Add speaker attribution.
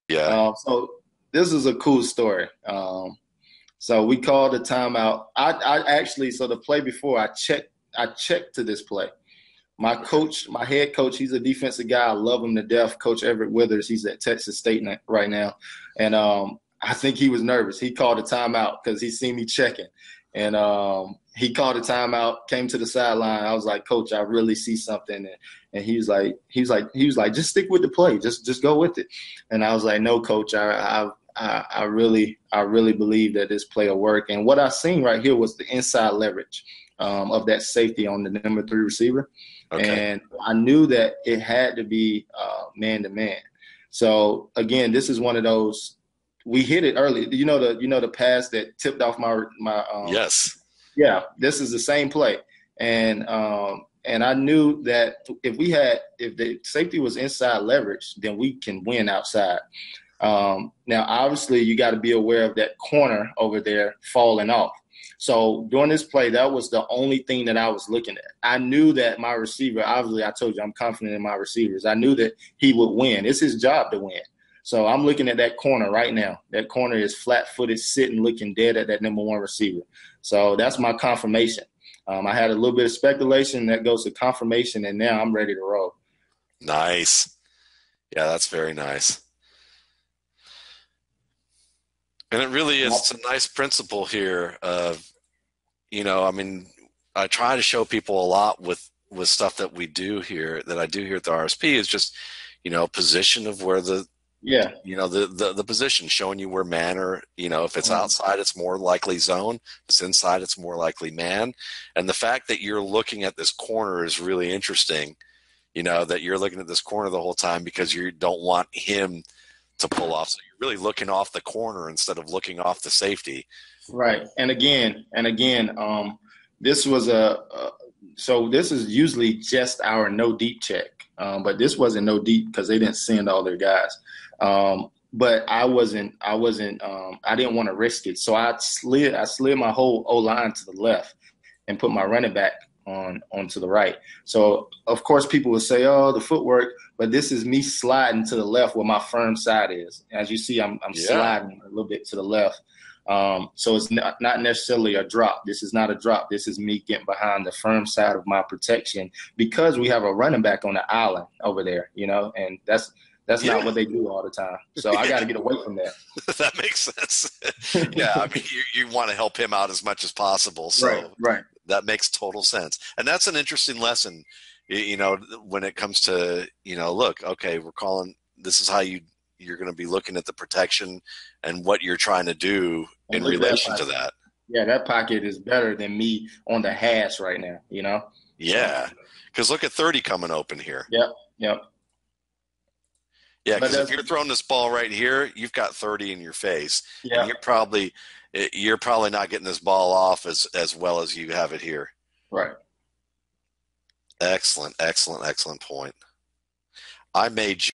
Speaker 1: Yeah.
Speaker 2: So this is a cool story. So we called the timeout. I actually, so the play before I checked to this play. My
Speaker 1: Okay.
Speaker 2: coach, my head coach, he's a defensive guy. I love him to death. Coach Everett Withers. He's at Texas State right now. And I think he was nervous. He called a timeout because he seen me checking. And he called a timeout, came to the sideline. I was like, Coach, I really see something. And he was like, just stick with the play. Just go with it. And I was like, no, Coach, I really believe that this play will work. And what I seen right here was the inside leverage of that safety on the number 3 receiver.
Speaker 1: Okay.
Speaker 2: And I knew that it had to be man to man. So again, this is one of those, we hit it early. The pass that tipped off my
Speaker 1: Yes.
Speaker 2: yeah, this is the same play. And I knew that if the safety was inside leverage, then we can win outside. Now, obviously, you got to be aware of that corner over there falling off. So during this play, that was the only thing that I was looking at. I knew that my receiver, obviously, I told you I'm confident in my receivers. I knew that he would win. It's his job to win. So I'm looking at that corner right now. That corner is flat-footed, sitting, looking dead at that number 1 receiver. So that's my confirmation. I had a little bit of speculation that goes to confirmation, and now I'm ready to roll.
Speaker 1: Nice. Yeah, that's very nice. And it really is, it's a nice principle here of, I mean, I try to show people a lot with stuff that we do here, that I do here at the RSP, is just, position of where
Speaker 2: Yeah,
Speaker 1: the position, showing you where man, or, if it's outside, it's more likely zone. If it's inside, it's more likely man. And the fact that you're looking at this corner is really interesting, that you're looking at this corner the whole time because you don't want him to pull off. So you're really looking off the corner instead of looking off the safety.
Speaker 2: right. And again, this was so this is usually just our no deep check, but this wasn't no deep because they didn't send all their guys. But I didn't want to risk it, so I slid my whole O line to the left and put my running back onto the right. So of course people would say, "Oh, the footwork," but this is me sliding to the left where my firm side is. As you see, I'm
Speaker 1: Yeah.
Speaker 2: sliding a little bit to the left. So it's not necessarily a drop. This is not a drop. This is me getting behind the firm side of my protection because we have a running back on the island over there, and that's not
Speaker 1: Yeah.
Speaker 2: what they do all the time. So I got to get away from that.
Speaker 1: That makes sense. Yeah. I mean, you want to help him out as much as possible.
Speaker 2: Right,
Speaker 1: So
Speaker 2: right.
Speaker 1: that makes total sense. And that's an interesting lesson, when it comes to, look, okay, this is how you're going to be looking at the protection and what you're trying to do
Speaker 2: And
Speaker 1: in
Speaker 2: look at that
Speaker 1: relation to
Speaker 2: pocket.
Speaker 1: that.
Speaker 2: Yeah, that pocket is better than me on the hash right now. So,
Speaker 1: Yeah. Because look at 30 coming open here.
Speaker 2: yep, yep.
Speaker 1: Yeah,
Speaker 2: But
Speaker 1: because if
Speaker 2: that's,
Speaker 1: you're throwing this ball right here, you've got 30 in your face, and
Speaker 2: yeah,
Speaker 1: you're probably not getting this ball off as well as you have it here.
Speaker 2: right.
Speaker 1: Excellent, excellent, excellent point. I made